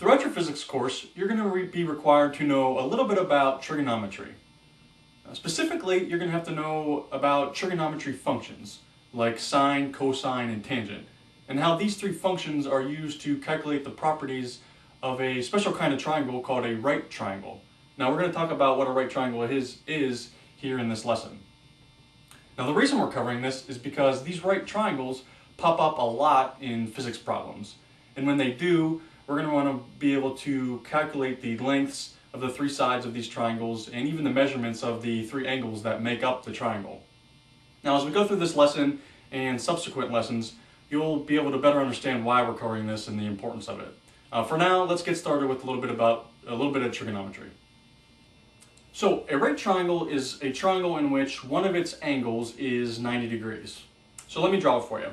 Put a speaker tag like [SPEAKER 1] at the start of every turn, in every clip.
[SPEAKER 1] Throughout your physics course, you're going to be required to know a little bit about trigonometry. Specifically, you're going to have to know about trigonometry functions, like sine, cosine, and tangent, and how these three functions are used to calculate the properties of a special kind of triangle called a right triangle. Now we're going to talk about what a right triangle is here in this lesson. Now the reason we're covering this is because these right triangles pop up a lot in physics problems, and when they do, we're going to want to be able to calculate the lengths of the three sides of these triangles and even the measurements of the three angles that make up the triangle. Now as we go through this lesson and subsequent lessons, you'll be able to better understand why we're covering this and the importance of it. For now, let's get started with a little bit of trigonometry. So a right triangle is a triangle in which one of its angles is 90 degrees. So let me draw it for you.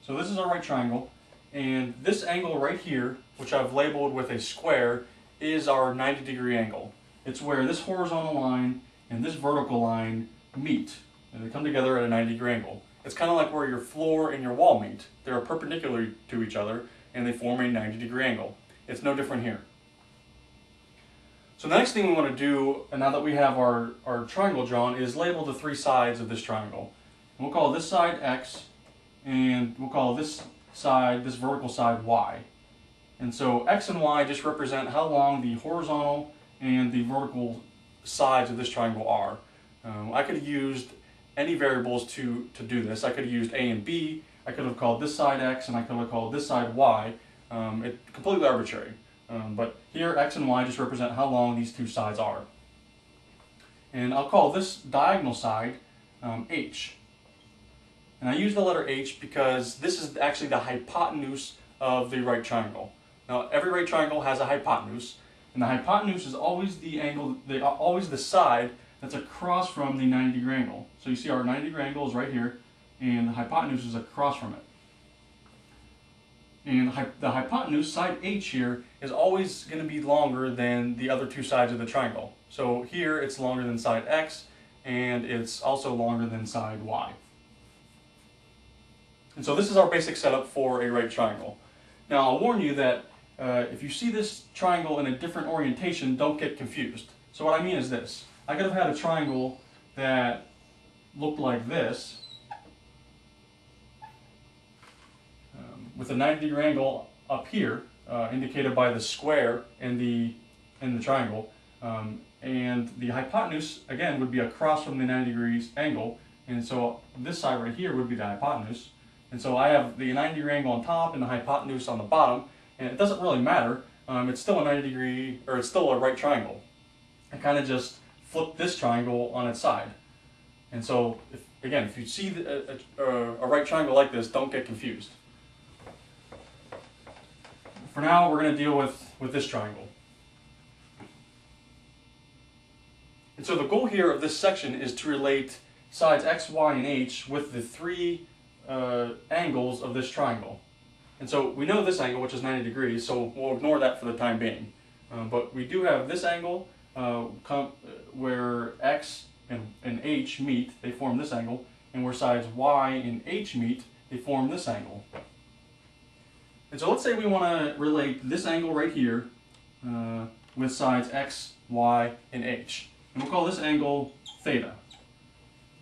[SPEAKER 1] So this is our right triangle, and this angle right here, which I've labeled with a square, is our 90-degree angle. It's where this horizontal line and this vertical line meet, and they come together at a 90-degree angle. It's kind of like where your floor and your wall meet. They're perpendicular to each other, and they form a 90-degree angle. It's no different here. So the next thing we want to do, and now that we have our triangle drawn, is label the three sides of this triangle. And we'll call this side X, and we'll call this side, this vertical side, Y. And so X and Y just represent how long the horizontal and the vertical sides of this triangle are. I could have used any variables to do this. I could have used A and B, I could have called this side X, and I could have called this side Y. It's completely arbitrary. But here X and Y just represent how long these two sides are. And I'll call this diagonal side H. And I use the letter H because this is actually the hypotenuse of the right triangle. Now every right triangle has a hypotenuse, and the hypotenuse is always the angle, always the side that's across from the 90-degree angle. So you see our 90-degree angle is right here, and the hypotenuse is across from it. And the hypotenuse, side H here, is always going to be longer than the other two sides of the triangle. So here it's longer than side X, and it's also longer than side Y. And so this is our basic setup for a right triangle. Now I'll warn you that if you see this triangle in a different orientation, don't get confused. So what I mean is this. I could have had a triangle that looked like this, with a 90-degree angle up here, indicated by the square in the triangle, and the hypotenuse again would be across from the 90 degrees angle, and so this side right here would be the hypotenuse. And so I have the 90-degree angle on top and the hypotenuse on the bottom, and it doesn't really matter. It's still a 90-degree, or it's still a right triangle. I kind of just flip this triangle on its side. And so, if you see a right triangle like this, don't get confused. For now, we're going to deal with this triangle. And so the goal here of this section is to relate sides X, Y, and H with the three angles of this triangle. And so we know this angle, which is 90 degrees, so we'll ignore that for the time being. But we do have this angle where X and H meet, they form this angle, and where sides Y and H meet, they form this angle. And so let's say we want to relate this angle right here with sides X, Y, and H. And we'll call this angle theta.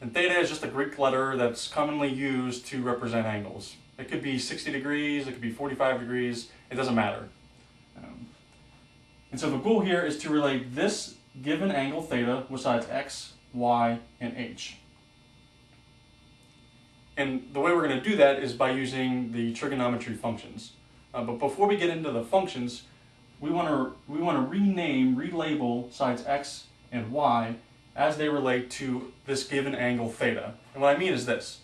[SPEAKER 1] And theta is just a Greek letter that's commonly used to represent angles. It could be 60 degrees, it could be 45 degrees, it doesn't matter. And so the goal here is to relate this given angle theta with sides X, Y, and H. And the way we're going to do that is by using the trigonometry functions. But before we get into the functions, we want to relabel sides X and Y as they relate to this given angle theta. And what I mean is this.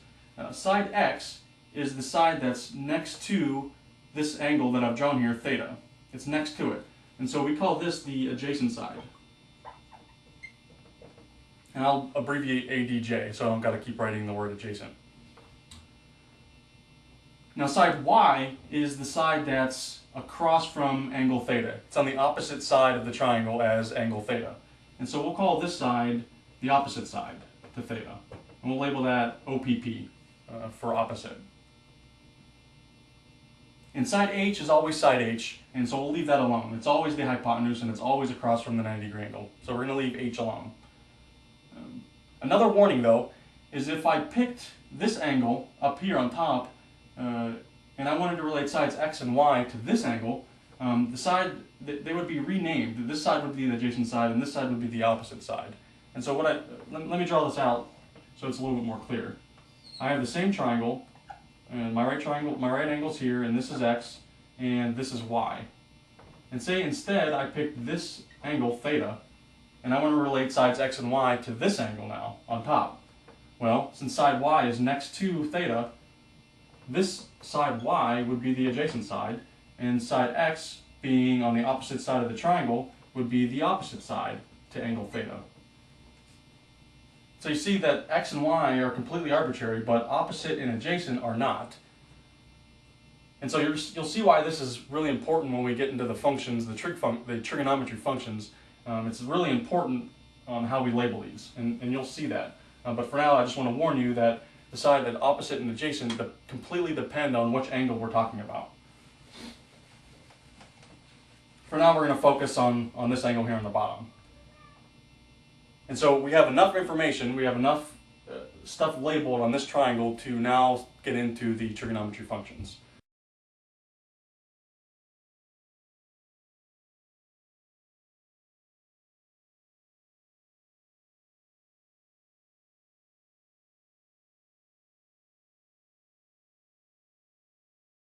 [SPEAKER 1] Side X is the side that's next to this angle that I've drawn here, theta. It's next to it. And so we call this the adjacent side. And I'll abbreviate ADJ, so I don't got to keep writing the word adjacent. Now side Y is the side that's across from angle theta. It's on the opposite side of the triangle as angle theta. And so we'll call this side the opposite side to theta. and we'll label that OPP for opposite. And side H is always side H, and so we'll leave that alone. It's always the hypotenuse, and it's always across from the 90-degree angle. So we're going to leave H alone. Another warning, though, is if I picked this angle up here on top, and I wanted to relate sides X and Y to this angle, they would be renamed. This side would be the adjacent side, and this side would be the opposite side. And so let me draw this out so it's a little bit more clear. I have the same triangle, and my right angle's here, and this is X, and this is Y. And say instead I picked this angle, theta, and I want to relate sides X and Y to this angle now, on top. Well, since side Y is next to theta, this side Y would be the adjacent side, and side X, being on the opposite side of the triangle, would be the opposite side to angle theta. So you see that X and Y are completely arbitrary, but opposite and adjacent are not. And so you'll see why this is really important when we get into the functions, the trigonometry functions. It's really important how we label these, and you'll see that. But for now, I just want to warn you that the side that opposite and adjacent completely depend on which angle we're talking about. For now, we're going to focus on this angle here on the bottom. And so we have enough information, we have enough stuff labeled on this triangle to now get into the trigonometry functions.